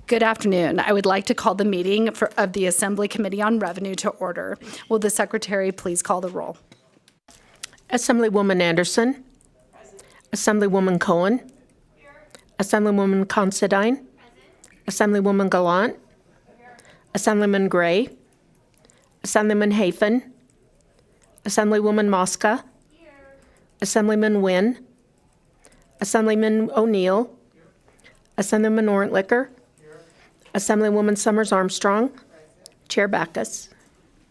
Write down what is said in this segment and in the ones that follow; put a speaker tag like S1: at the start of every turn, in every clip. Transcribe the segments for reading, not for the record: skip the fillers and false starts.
S1: Good afternoon. I would like to call the meeting of the Assembly Committee on Revenue to order. Will the Secretary please call the roll?
S2: Assemblywoman Anderson. Assemblywoman Cohen. Assemblywoman Considine. Assemblywoman Gallant. Assemblyman Gray. Assemblyman Hafen. Assemblywoman Mosca. Assemblyman Wynn. Assemblyman O'Neill. Assemblyman Orentlicker. Assemblywoman Summers Armstrong. Chair Backus.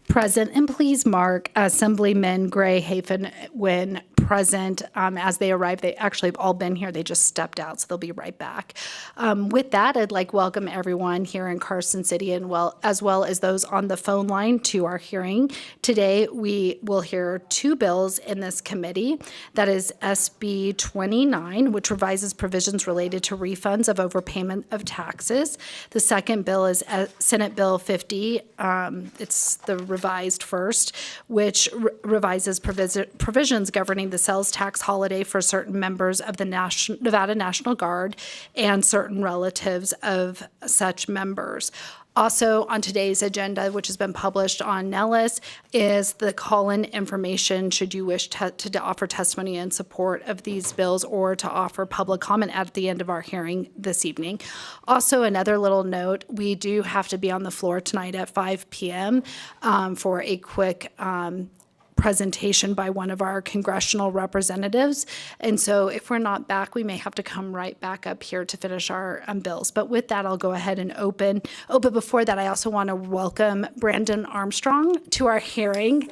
S1: Present, and please mark Assemblyman Gray, Hafen, Wynn present. As they arrive, they actually have all been here. They just stepped out, so they'll be right back. With that, I'd like to welcome everyone here in Carson City and as well as those on the phone line to our hearing. Today, we will hear two bills in this committee. That is SB 29, which revises provisions related to refunds of overpayment of taxes. The second bill is Senate Bill 50. It's the revised first, which revises provisions governing the sales tax holiday for certain members of the Nevada National Guard and certain relatives of such members. Also on today's agenda, which has been published on Nellis, is the call-in information should you wish to offer testimony in support of these bills or to offer public comment at the end of our hearing this evening. Also, another little note, we do have to be on the floor tonight at 5 p.m. For a quick presentation by one of our congressional representatives. And so if we're not back, we may have to come right back up here to finish our bills. But with that, I'll go ahead and open. Oh, but before that, I also want to welcome Brandon Armstrong to our hearing.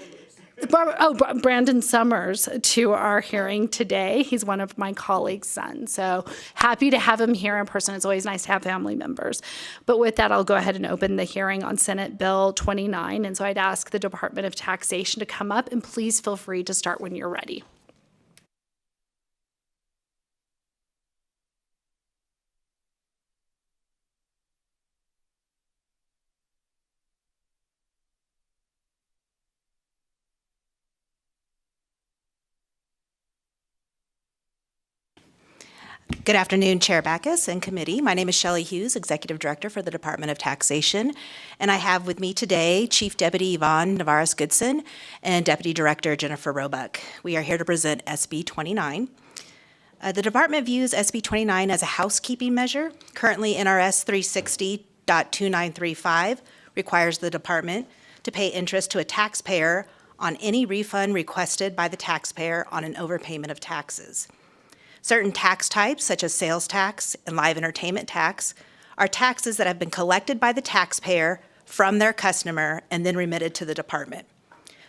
S1: Brandon Summers to our hearing today. He's one of my colleagues' sons. So happy to have him here in person. It's always nice to have family members. But with that, I'll go ahead and open the hearing on Senate Bill 29. And so I'd ask the Department of Taxation to come up, and please feel free to start when you're ready.
S3: Good afternoon, Chair Backus and committee. My name is Shelley Hughes, Executive Director for the Department of Taxation, and I have with me today Chief Deputy Yvonne Navarez-Goodson and Deputy Director Jennifer Roebuck. We are here to present SB 29. The Department views SB 29 as a housekeeping measure. Currently, NRS 360.2935 requires the Department to pay interest to a taxpayer on any refund requested by the taxpayer on an overpayment of taxes. Certain tax types, such as sales tax and live entertainment tax, are taxes that have been collected by the taxpayer from their customer and then remitted to the department.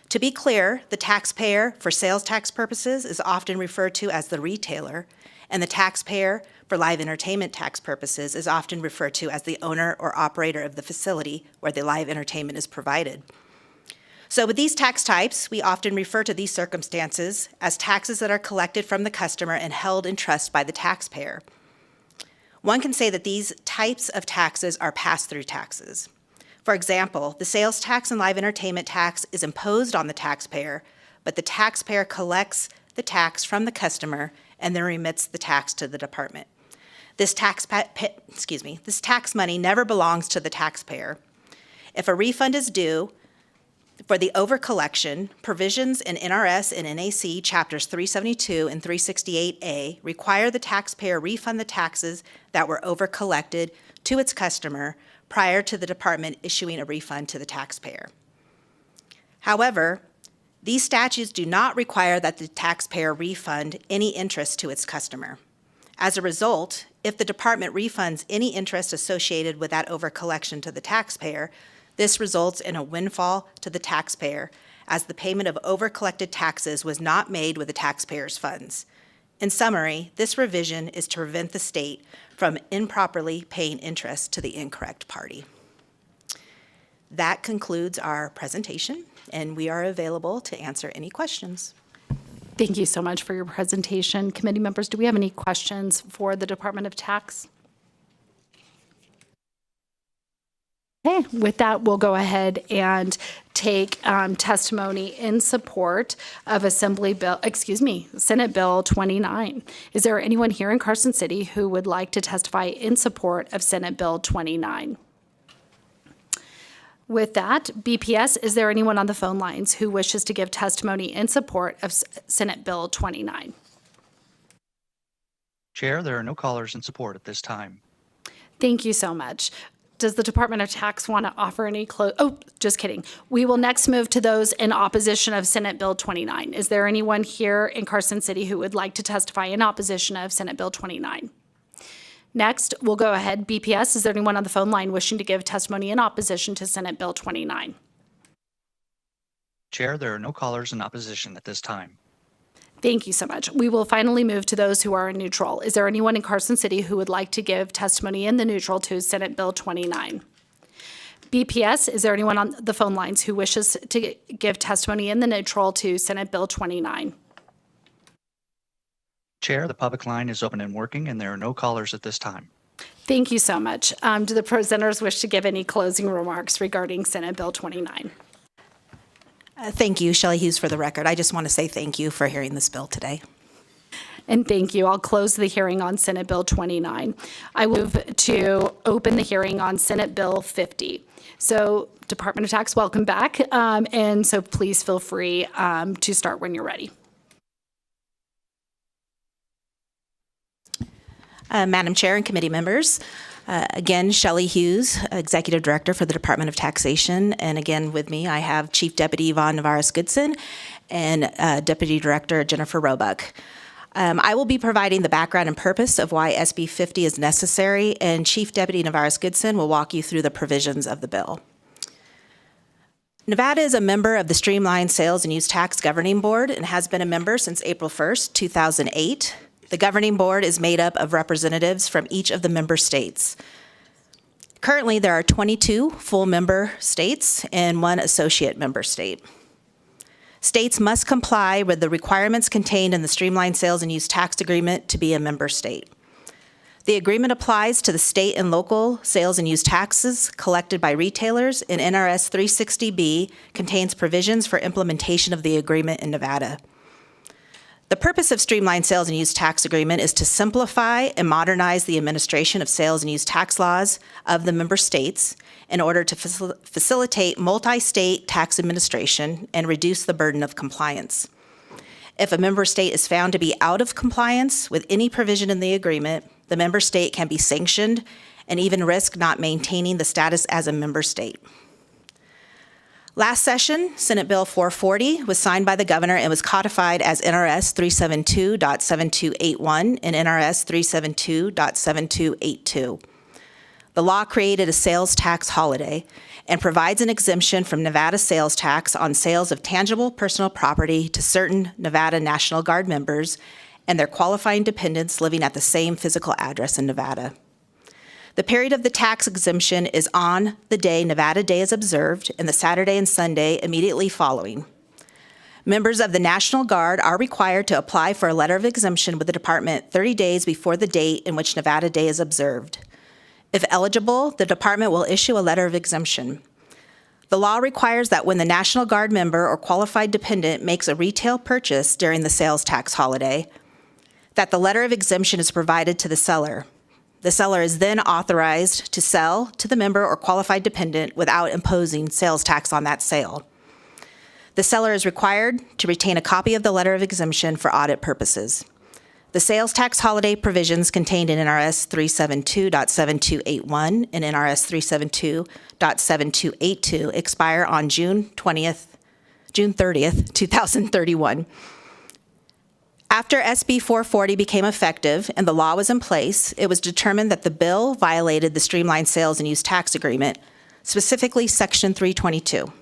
S3: To be clear, the taxpayer for sales tax purposes is often referred to as the retailer, and the taxpayer for live entertainment tax purposes is often referred to as the owner or operator of the facility where the live entertainment is provided. So with these tax types, we often refer to these circumstances as taxes that are collected from the customer and held in trust by the taxpayer. One can say that these types of taxes are pass-through taxes. For example, the sales tax and live entertainment tax is imposed on the taxpayer, but the taxpayer collects the tax from the customer and then remits the tax to the department. This tax money never belongs to the taxpayer. If a refund is due, for the overcollection, provisions in NRS and NAC Chapters 372 and 368A require the taxpayer refund the taxes that were overcollected to its customer prior to the department issuing a refund to the taxpayer. However, these statutes do not require that the taxpayer refund any interest to its customer. As a result, if the department refunds any interest associated with that overcollection to the taxpayer, this results in a windfall to the taxpayer, as the payment of overcollected taxes was not made with the taxpayer's funds. In summary, this revision is to prevent the state from improperly paying interest to the incorrect party. That concludes our presentation, and we are available to answer any questions.
S1: Thank you so much for your presentation. Committee members, do we have any questions for the Department of Tax? Okay, with that, we'll go ahead and take testimony in support of Senate Bill 29. Is there anyone here in Carson City who would like to testify in support of Senate Bill 29? With that, BPS, is there anyone on the phone lines who wishes to give testimony in support of Senate Bill 29?
S4: Chair, there are no callers in support at this time.
S1: Thank you so much. Does the Department of Tax want to offer any just kidding. We will next move to those in opposition of Senate Bill 29. Is there anyone here in Carson City who would like to testify in opposition of Senate Bill 29? Next, we'll go ahead. BPS, is there anyone on the phone line wishing to give testimony in opposition to Senate Bill 29?
S4: Chair, there are no callers in opposition at this time.
S1: Thank you so much. We will finally move to those who are in neutral. Is there anyone in Carson City who would like to give testimony in the neutral to Senate Bill 29? BPS, is there anyone on the phone lines who wishes to give testimony in the neutral to Senate Bill 29?
S4: Chair, the public line is open and working, and there are no callers at this time.
S1: Thank you so much. Do the presenters wish to give any closing remarks regarding Senate Bill 29?
S3: Thank you, Shelley Hughes, for the record. I just want to say thank you for hearing this bill today.
S1: And thank you. I'll close the hearing on Senate Bill 29. I will move to open the hearing on Senate Bill 50. So Department of Tax, welcome back. And so please feel free to start when you're ready.
S3: Madam Chair and committee members, again, Shelley Hughes, Executive Director for the Department of Taxation. And again, with me, I have Chief Deputy Yvonne Navarez-Goodson and Deputy Director Jennifer Roebuck. I will be providing the background and purpose of why SB 50 is necessary, and Chief Deputy Navarez-Goodson will walk you through the provisions of the bill. Nevada is a member of the Streamlined Sales and Use Tax Governing Board and has been a member since April 1st, 2008. The governing board is made up of representatives from each of the member states. Currently, there are 22 full member states and 1 associate member state. States must comply with the requirements contained in the Streamlined Sales and Use Tax Agreement to be a member state. The agreement applies to the state and local sales and use taxes collected by retailers, and NRS 360B contains provisions for implementation of the agreement in Nevada. The purpose of Streamlined Sales and Use Tax Agreement is to simplify and modernize the administration of sales and use tax laws of the member states in order to facilitate multi-state tax administration and reduce the burden of compliance. If a member state is found to be out of compliance with any provision in the agreement, the member state can be sanctioned and even risk not maintaining the status as a member state. Last session, Senate Bill 440 was signed by the governor and was codified as NRS 372.7281 and NRS 372.7282. The law created a sales tax holiday and provides an exemption from Nevada sales tax on sales of tangible personal property to certain Nevada National Guard members and their qualifying dependents living at the same physical address in Nevada. The period of the tax exemption is on the day Nevada Day is observed and the Saturday and Sunday immediately following. Members of the National Guard are required to apply for a letter of exemption with the department 30 days before the date in which Nevada Day is observed. If eligible, the department will issue a letter of exemption. The law requires that when the National Guard member or qualified dependent makes a retail purchase during the sales tax holiday, that the letter of exemption is provided to the seller. The seller is then authorized to sell to the member or qualified dependent without imposing sales tax on that sale. The seller is required to retain a copy of the letter of exemption for audit purposes. The sales tax holiday provisions contained in NRS 372.7281 and NRS 372.7282 expire on June 30th, 2031. After SB 440 became effective and the law was in place, it was determined that the bill violated the Streamlined Sales and Use Tax Agreement, specifically Section 322.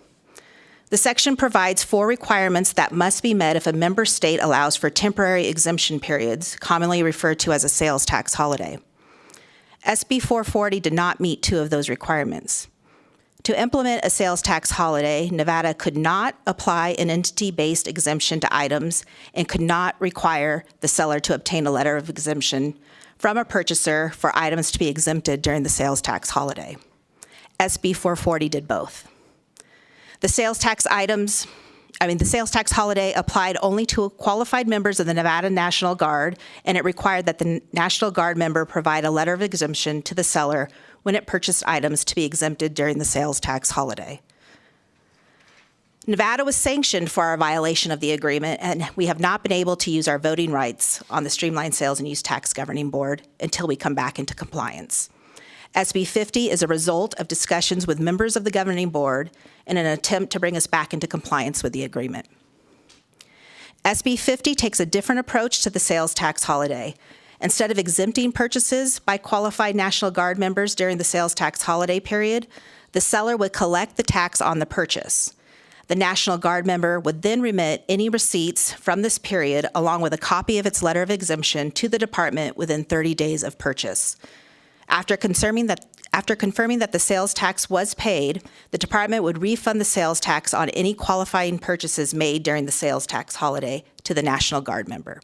S3: The section provides 4 requirements that must be met if a member state allows for temporary exemption periods, commonly referred to as a sales tax holiday. SB 440 did not meet 2 of those requirements. To implement a sales tax holiday, Nevada could not apply an entity-based exemption to items and could not require the seller to obtain a letter of exemption from a purchaser for items to be exempted during the sales tax holiday. SB 440 did both. The sales tax holiday applied only to qualified members of the Nevada National Guard, and it required that the National Guard member provide a letter of exemption to the seller when it purchased items to be exempted during the sales tax holiday. Nevada was sanctioned for our violation of the agreement, and we have not been able to use our voting rights on the Streamlined Sales and Use Tax Governing Board until we come back into compliance. SB 50 is a result of discussions with members of the governing board in an attempt to bring us back into compliance with the agreement. SB 50 takes a different approach to the sales tax holiday. Instead of exempting purchases by qualified National Guard members during the sales tax holiday period, the seller would collect the tax on the purchase. The National Guard member would then remit any receipts from this period along with a copy of its letter of exemption to the department within 30 days of purchase. After confirming that the sales tax was paid, the department would refund the sales tax on any qualifying purchases made during the sales tax holiday to the National Guard member.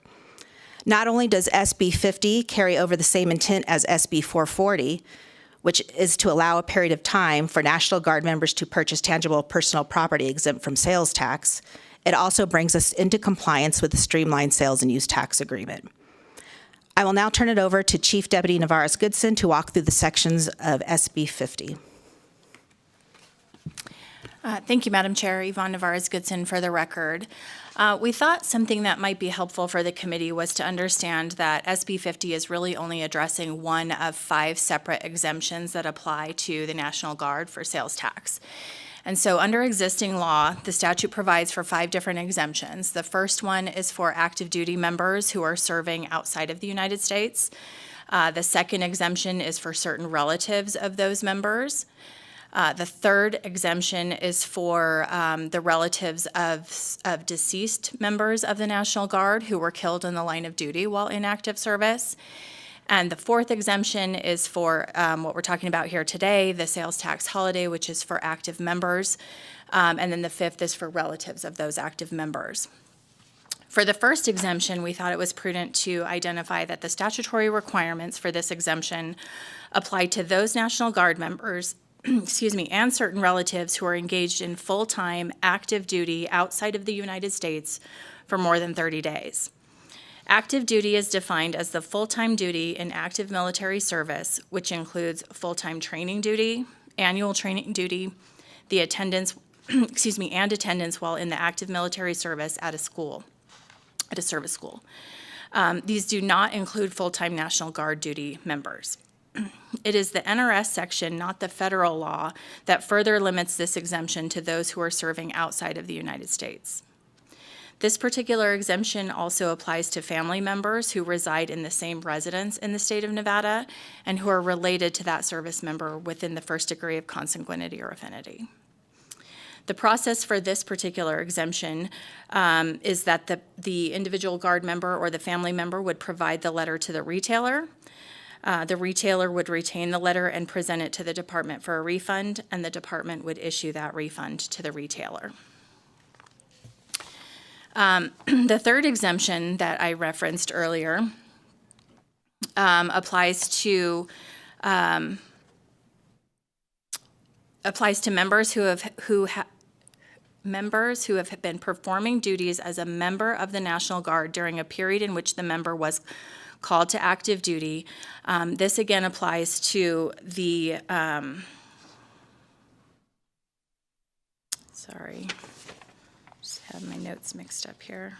S3: Not only does SB 50 carry over the same intent as SB 440, which is to allow a period of time for National Guard members to purchase tangible personal property exempt from sales tax, it also brings us into compliance with the Streamlined Sales and Use Tax Agreement. I will now turn it over to Chief Deputy Navarez-Goodson to walk through the sections of SB 50.
S5: Thank you, Madam Chair. Yvonne Navarez-Goodson for the record. We thought something that might be helpful for the committee was to understand that SB 50 is really only addressing one of 5 separate exemptions that apply to the National Guard for sales tax. And so under existing law, the statute provides for 5 different exemptions. The first one is for active duty members who are serving outside of the United States. The second exemption is for certain relatives of those members. The third exemption is for the relatives of deceased members of the National Guard who were killed in the line of duty while in active service. And the fourth exemption is for what we're talking about here today, the sales tax holiday, which is for active members. And then the fifth is for relatives of those active members. For the first exemption, we thought it was prudent to identify that the statutory requirements for this exemption apply to those National Guard members and certain relatives who are engaged in full-time active duty outside of the United States for more than 30 days. Active duty is defined as the full-time duty in active military service, which includes full-time training duty, annual training duty, the attendance, and attendance while in the active military service at a service school. These do not include full-time National Guard duty members. It is the NRS section, not the federal law, that further limits this exemption to those who are serving outside of the United States. This particular exemption also applies to family members who reside in the same residence in the state of Nevada and who are related to that service member within the first degree of consanguinity or affinity. The process for this particular exemption is that the individual Guard member or the family member would provide the letter to the retailer. The retailer would retain the letter and present it to the department for a refund, and the department would issue that refund to the retailer. The third exemption that I referenced earlier applies to members who have been performing duties as a member of the National Guard during a period in which the member was called to active duty. This again applies to the, just have my notes mixed up here.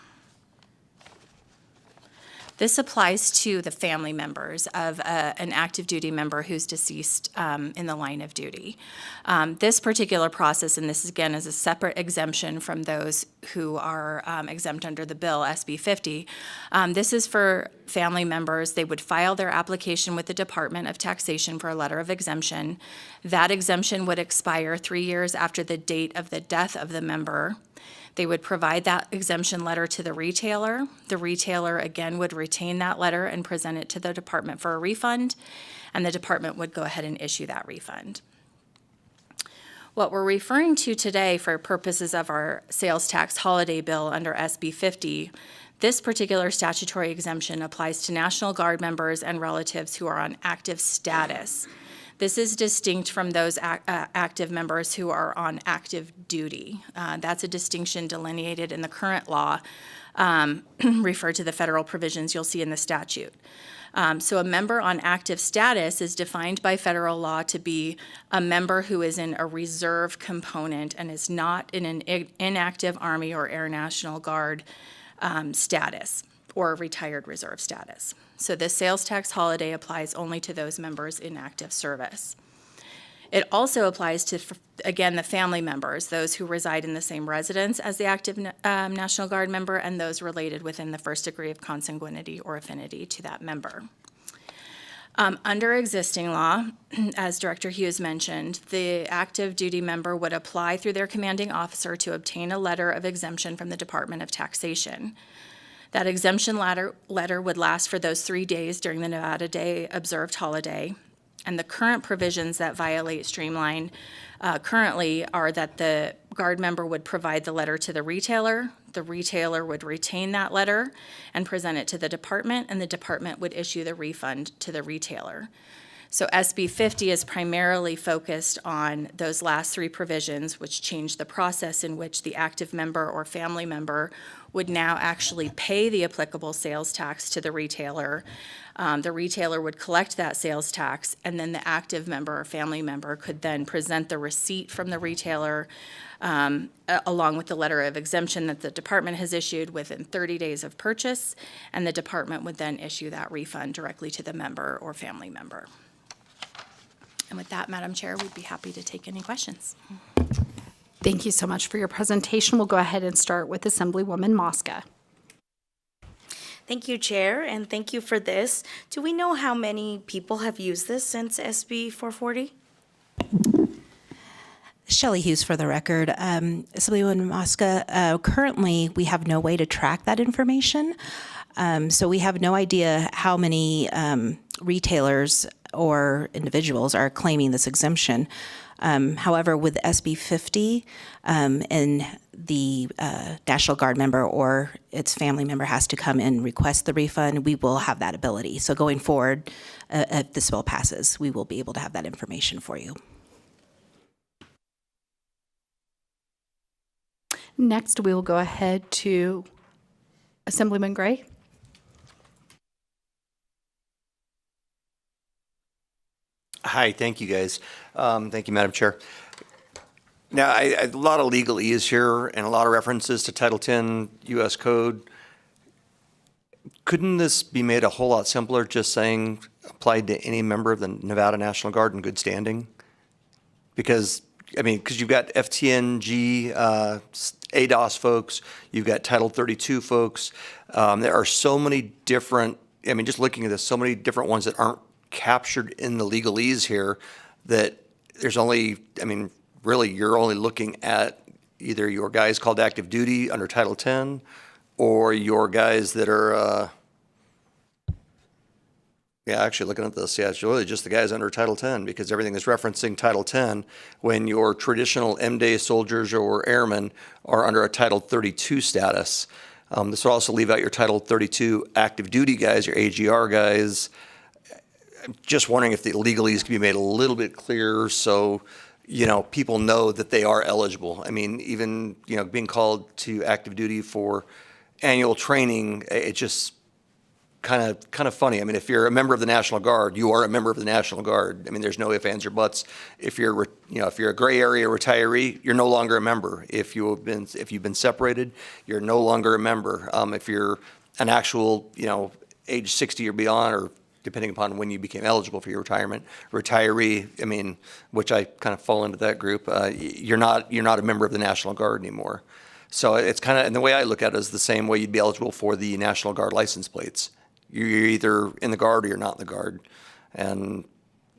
S5: This applies to the family members of an active duty member who's deceased in the line of duty. This particular process, and this again is a separate exemption from those who are exempt under the bill, SB 50. This is for family members. They would file their application with the Department of Taxation for a letter of exemption. That exemption would expire 3 years after the date of the death of the member. They would provide that exemption letter to the retailer. The retailer, again, would retain that letter and present it to the department for a refund, and the department would go ahead and issue that refund. What we're referring to today for purposes of our sales tax holiday bill under SB 50, this particular statutory exemption applies to National Guard members and relatives who are on active status. This is distinct from those active members who are on active duty. That's a distinction delineated in the current law, referred to the federal provisions you'll see in the statute. So a member on active status is defined by federal law to be a member who is in a reserve component and is not in an inactive Army or Air National Guard status or retired reserve status. So this sales tax holiday applies only to those members in active service. It also applies to, again, the family members, those who reside in the same residence as the active National Guard member and those related within the first degree of consanguinity or affinity to that member. Under existing law, as Director Hughes mentioned, the active duty member would apply through their commanding officer to obtain a letter of exemption from the Department of Taxation. That exemption letter would last for those 3 days during the Nevada Day observed holiday. And the current provisions that violate Streamline currently are that the Guard member would provide the letter to the retailer would retain that letter and present it to the department, and the department would issue the refund to the retailer. So SB 50 is primarily focused on those last 3 provisions, which change the process in which the active member or family member would now actually pay the applicable sales tax to the retailer. The retailer would collect that sales tax, and then the active member or family member could then present the receipt from the retailer along with the letter of exemption that the department has issued within 30 days of purchase, and the department would then issue that refund directly to the member or family member. And with that, Madam Chair, we'd be happy to take any questions.
S1: Thank you so much for your presentation. We'll go ahead and start with Assemblywoman Mosca.
S6: Thank you, Chair, and thank you for this. Do we know how many people have used this since SB 440?
S3: Shelley Hughes for the record. Assemblywoman Mosca, currently we have no way to track that information. So we have no idea how many retailers or individuals are claiming this exemption. However, with SB 50, and the National Guard member or its family member has to come and request the refund, we will have that ability. So going forward, if this bill passes, we will be able to have that information for you.
S1: Next, we will go ahead to Assemblyman Gray.
S7: Hi, thank you, guys. Thank you, Madam Chair. Now, a lot of legalese here and a lot of references to Title 10 U.S. Code. Couldn't this be made a whole lot simpler, just saying applied to any member of the Nevada National Guard in good standing? Because you've got FTNG, ADOS folks, you've got Title 32 folks. There are so many different, just looking at this, so many different ones that aren't captured in the legalese here that there's only, really you're only looking at either your guys called active duty under Title 10 or your guys that are, actually looking at this, it's really just the guys under Title 10 because everything is referencing Title 10 when your traditional M-Day soldiers or airmen are under a Title 32 status. This will also leave out your Title 32 active duty guys, your AGR guys. I'm just wondering if the legalese can be made a little bit clearer so, people know that they are eligible. Even, being called to active duty for annual training, it just kind of funny. If you're a member of the National Guard, you are a member of the National Guard. There's no ifs, ands, or buts. If you're, if you're a gray area retiree, you're no longer a member. If you've been separated, you're no longer a member. If you're an actual, age 60 or beyond, or depending upon when you became eligible for your retirement, retiree, which I kind of fall into that group, you're not a member of the National Guard anymore. So it's kind of, and the way I look at it is the same way you'd be eligible for the National Guard license plates. You're either in the Guard or you're not in the Guard. And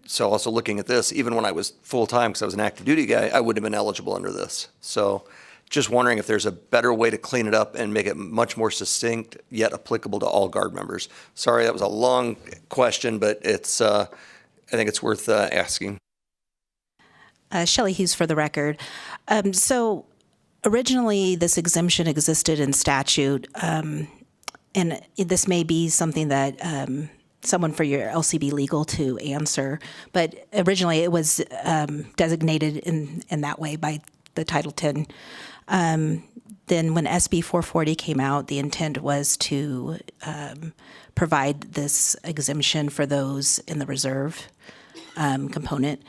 S7: so also looking at this, even when I was full-time, because I was an active duty guy, I wouldn't have been eligible under this. So just wondering if there's a better way to clean it up and make it much more succinct, yet applicable to all Guard members. Sorry, that was a long question, but it's, I think it's worth asking.
S3: Shelley Hughes for the record. So originally this exemption existed in statute, and this may be something that someone for your LCB legal to answer. But originally it was designated in that way by the Title X. Then when SB 440 came out, the intent was to provide this exemption for those in the reserve component.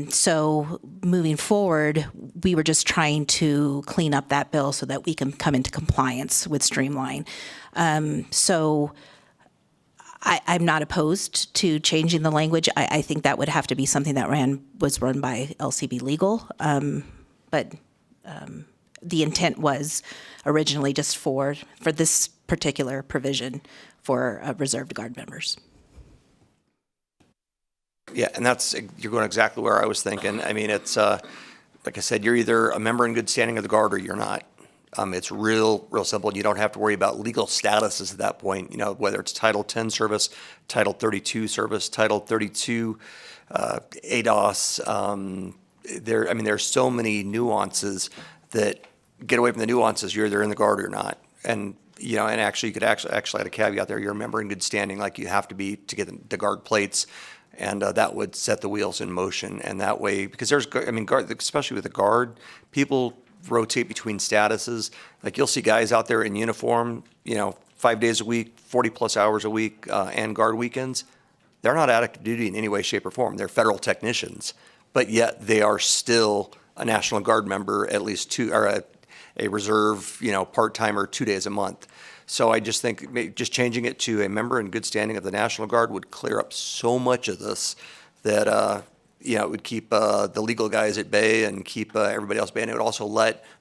S3: So moving forward, we were just trying to clean up that bill so that we can come into compliance with Streamline. So I'm not opposed to changing the language. I think that would have to be something that was run by LCB Legal. But the intent was originally just for this particular provision for reserved Guard members.
S7: Yeah, and you're going exactly where I was thinking. I mean, it's, like I said, you're either a member in good standing of the Guard or you're not. It's real simple. You don't have to worry about legal statuses at that point, whether it's Title 10 service, Title 32 service, Title 32 ADOS. There's so many nuances that get away from the nuances. You're either in the Guard or you're not. And, and actually you could actually add a caveat there. You're a member in good standing like you have to be to get the Guard plates. And that would set the wheels in motion. And that way, because Guard, especially with the Guard, people rotate between statuses. Like you'll see guys out there in uniform, 5 days a week, 40 plus hours a week, and Guard weekends. They're not active duty in any way, shape, or form. They're federal technicians, but yet they are still a National Guard member, at least two, or a reserve, part-timer 2 days a month. So I just think just changing it to a member in good standing of the National Guard would clear up so much of this that, it would keep the legal guys at bay and keep everybody else at bay. And it would also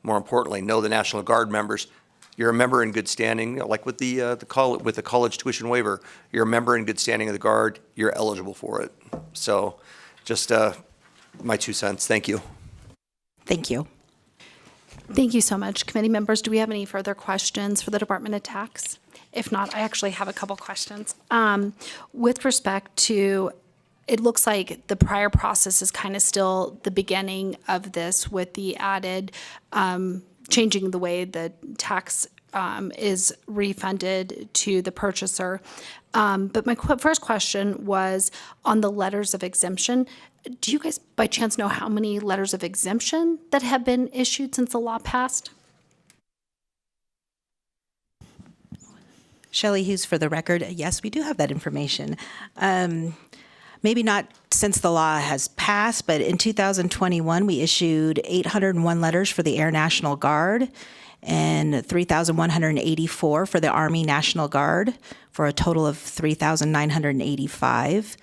S7: more importantly, know the National Guard members. You're a member in good standing, like with the college tuition waiver. You're a member in good standing of the Guard. You're eligible for it. So just my 2 cents. Thank you.
S3: Thank you.
S1: Thank you so much. Committee members, do we have any further questions for the Department of Tax? If not, I actually have a couple questions. With respect to, it looks like the prior process is kind of still the beginning of this with the added changing the way the tax is refunded to the purchaser. But my first question was on the letters of exemption. Do you guys by chance know how many letters of exemption that have been issued since the law passed?
S3: Shelley Hughes for the record. Yes, we do have that information. Maybe not since the law has passed, but in 2021, we issued 801 letters for the Air National Guard and 3,184 for the Army National Guard, for a total of 3,985.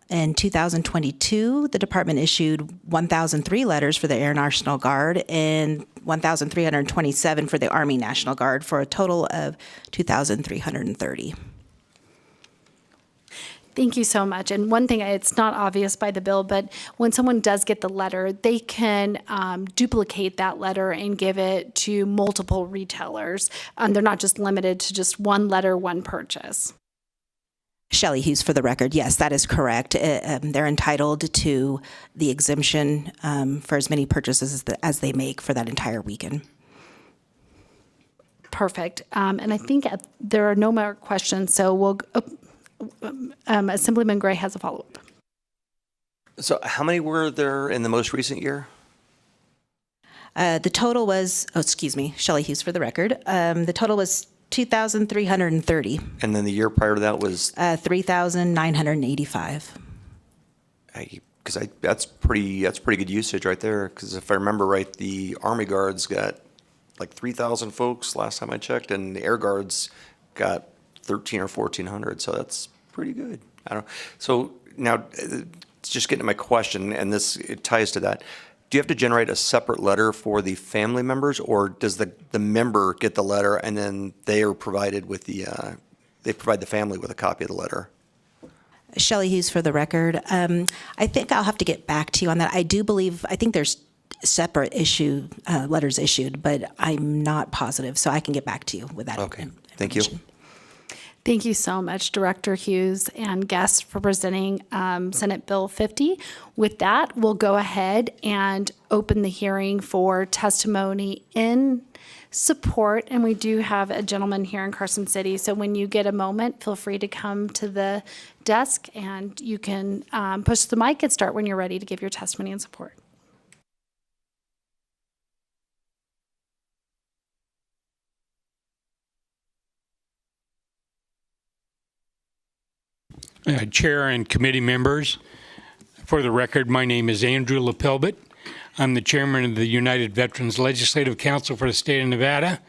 S3: In 2022, the department issued 1,003 letters for the Air National Guard and 1,327 for the Army National Guard, for a total of 2,330.
S1: Thank you so much. And one thing, it's not obvious by the bill, but when someone does get the letter, they can duplicate that letter and give it to multiple retailers. They're not just limited to just one letter, one purchase.
S3: Shelley Hughes for the record. Yes, that is correct. They're entitled to the exemption for as many purchases as they make for that entire weekend.
S1: Perfect. And I think there are no more questions, so we'll. Assemblyman Gray has a follow-up.
S7: So how many were there in the most recent year?
S3: The total was, Shelley Hughes for the record. The total was 2,330.
S7: And then the year prior to that was?
S3: 3,985.
S7: That's pretty good usage right there. Because if I remember right, the Army Guards got like 3,000 folks last time I checked, and the Air Guards got 1,300 or 1,400. So that's pretty good. I don't. So now, just getting to my question, and it ties to that. Do you have to generate a separate letter for the family members, or does the member get the letter and then they are provided with they provide the family with a copy of the letter?
S3: Shelley Hughes for the record. I think I'll have to get back to you on that. I think there's separate letters issued, but I'm not positive, so I can get back to you with that.
S7: Okay, thank you.
S1: Thank you so much, Director Hughes and guests, for presenting Senate Bill 50. With that, we'll go ahead and open the hearing for testimony in support, and we do have a gentleman here in Carson City. So when you get a moment, feel free to come to the desk and you can push the mic and start when you're ready to give your testimony and support.
S8: Chair and committee members, for the record, my name is Andrew LaPilbut. I'm the chairman of the United Veterans Legislative Council for the state of Nevada,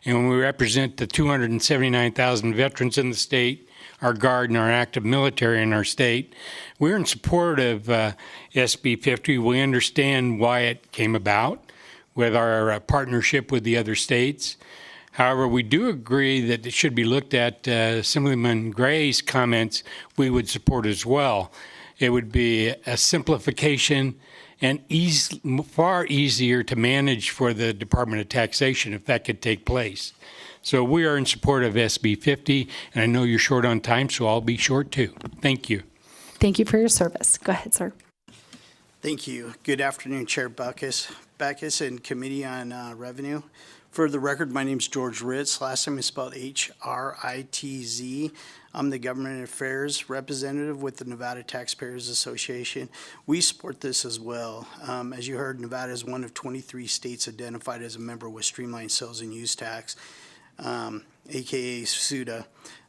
S8: and we represent the 279,000 veterans in the state, our Guard, and our active military in our state. We're in support of SB 50. We understand why it came about with our partnership with the other states. However, we do agree that it should be looked at. Assemblyman Gray's comments we would support as well. It would be a simplification and far easier to manage for the Department of Taxation if that could take place. So we are in support of SB 50, and I know you're short on time, so I'll be short too. Thank you.
S1: Thank you for your service. Go ahead, sir.
S9: Thank you. Good afternoon, Chair Backus and Committee on Revenue. For the record, my name is George Ritz. Last time I spelled H-R-I-T-Z. I'm the Government Affairs Representative with the Nevada Taxpayers Association. We support this as well. As you heard, Nevada is one of 23 states identified as a member with streamlined sales and use tax, aka SUTA.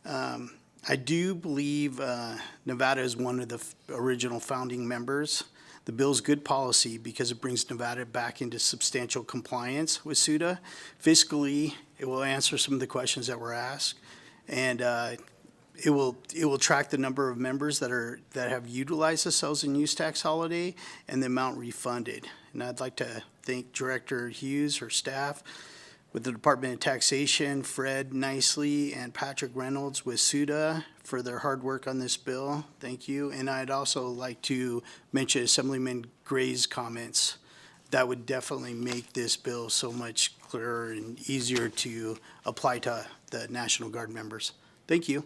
S9: I do believe Nevada is one of the original founding members. The bill's good policy because it brings Nevada back into substantial compliance with SUTA. Fiscally, it will answer some of the questions that were asked, and it will track the number of members that have utilized the sales and use tax holiday and the amount refunded. And I'd like to thank Director Hughes, her staff, with the Department of Taxation, Fred Nicely, and Patrick Reynolds with SUTA for their hard work on this bill. Thank you. And I'd also like to mention Assemblyman Gray's comments. That would definitely make this bill so much clearer and easier to apply to the National Guard members. Thank you.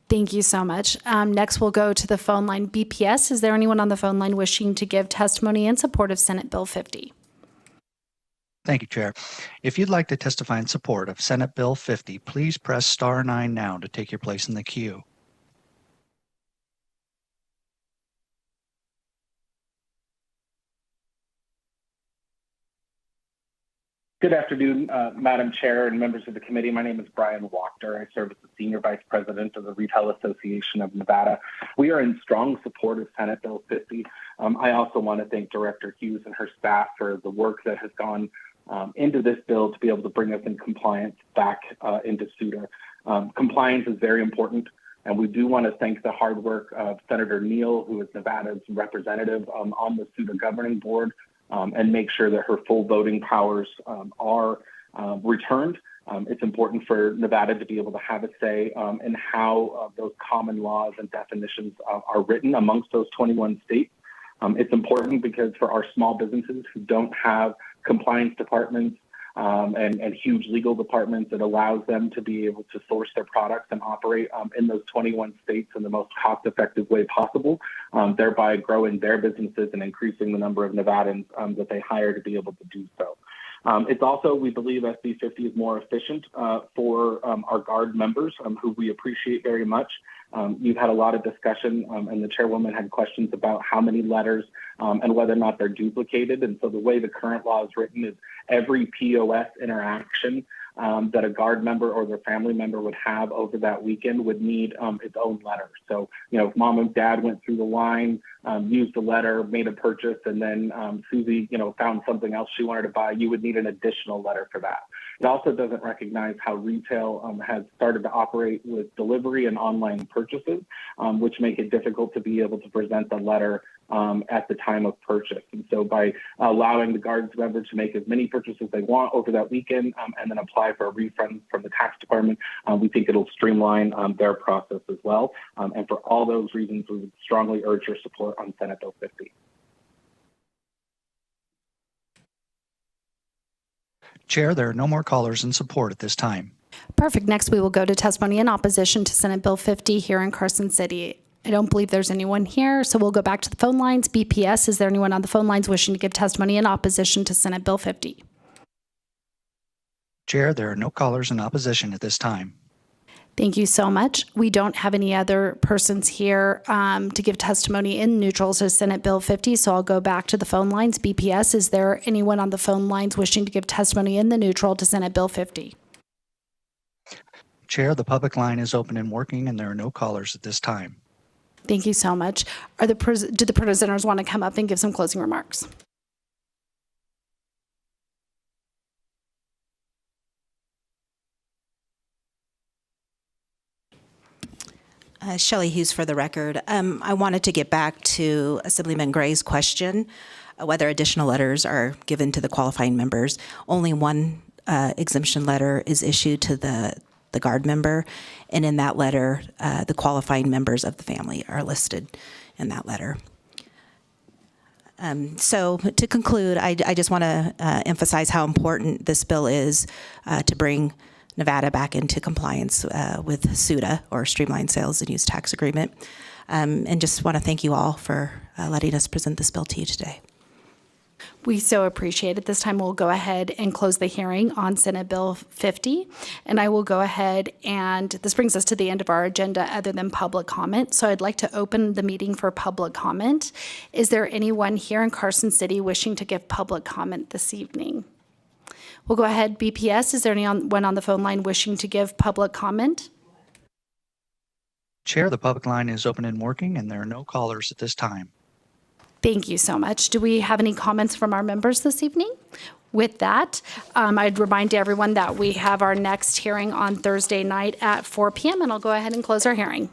S1: Thank you so much. Next, we'll go to the phone line. BPS, is there anyone on the phone line wishing to give testimony in support of Senate Bill 50?
S4: Thank you, Chair. If you'd like to testify in support of Senate Bill 50, please press *9 now to take your place in the queue.
S10: Good afternoon, Madam Chair and members of the committee. My name is Brian Wachter. I serve as the Senior Vice President of the Retail Association of Nevada. We are in strong support of Senate Bill 50. I also want to thank Director Hughes and her staff for the work that has gone into this bill to be able to bring us in compliance back into SUTA. Compliance is very important, and we do want to thank the hard work of Senator Neal, who is Nevada's representative on the SUTA governing board, and make sure that her full voting powers are returned. It's important for Nevada to be able to have a say in how those common laws and definitions are written amongst those 21 states. It's important because for our small businesses who don't have compliance departments and huge legal departments, it allows them to be able to source their products and operate in those 21 states in the most cost-effective way possible, thereby growing their businesses and increasing the number of Nevadans that they hire to be able to do so. It's also, we believe SB 50 is more efficient for our Guard members, who we appreciate very much. You've had a lot of discussion, and the chairwoman had questions about how many letters and whether or not they're duplicated. And so the way the current law is written is every POS interaction that a Guard member or their family member would have over that weekend would need its own letter. So, if mom and dad went through the line, used the letter, made a purchase, and then Susie, found something else she wanted to buy, you would need an additional letter for that. It also doesn't recognize how retail has started to operate with delivery and online purchases, which make it difficult to be able to present the letter at the time of purchase. And so by allowing the Guards member to make as many purchases as they want over that weekend and then apply for a refund from the tax department, we think it'll streamline their process as well. And for all those reasons, we would strongly urge your support on Senate Bill 50.
S4: Chair, there are no more callers in support at this time.
S1: Perfect. Next, we will go to testimony in opposition to Senate Bill 50 here in Carson City. I don't believe there's anyone here, so we'll go back to the phone lines. BPS, is there anyone on the phone lines wishing to give testimony in opposition to Senate Bill 50?
S4: Chair, there are no callers in opposition at this time.
S1: Thank you so much. We don't have any other persons here to give testimony in neutral to Senate Bill 50, so I'll go back to the phone lines. BPS, is there anyone on the phone lines wishing to give testimony in the neutral to Senate Bill 50?
S4: Chair, the public line is open and working, and there are no callers at this time.
S1: Thank you so much. Do the presenters want to come up and give some closing remarks?
S3: Shelley Hughes for the record. I wanted to get back to Assemblyman Gray's question, whether additional letters are given to the qualifying members. Only one exemption letter is issued to the guard member, and in that letter, the qualifying members of the family are listed in that letter. So to conclude, I just want to emphasize how important this bill is to bring Nevada back into compliance with SUTA, or Streamlined Sales and Use Tax Agreement. And just want to thank you all for letting us present this bill to you today.
S1: We so appreciate it. This time we'll go ahead and close the hearing on Senate Bill 50. And I will go ahead and this brings us to the end of our agenda other than public comment. So I'd like to open the meeting for public comment. Is there anyone here in Carson City wishing to give public comment this evening? We'll go ahead. BPS, is there anyone on the phone line wishing to give public comment?
S4: Chair, the public line is open and working, and there are no callers at this time.
S1: Thank you so much. Do we have any comments from our members this evening? With that, I'd remind everyone that we have our next hearing on Thursday night at 4 p.m., and I'll go ahead and close our hearing.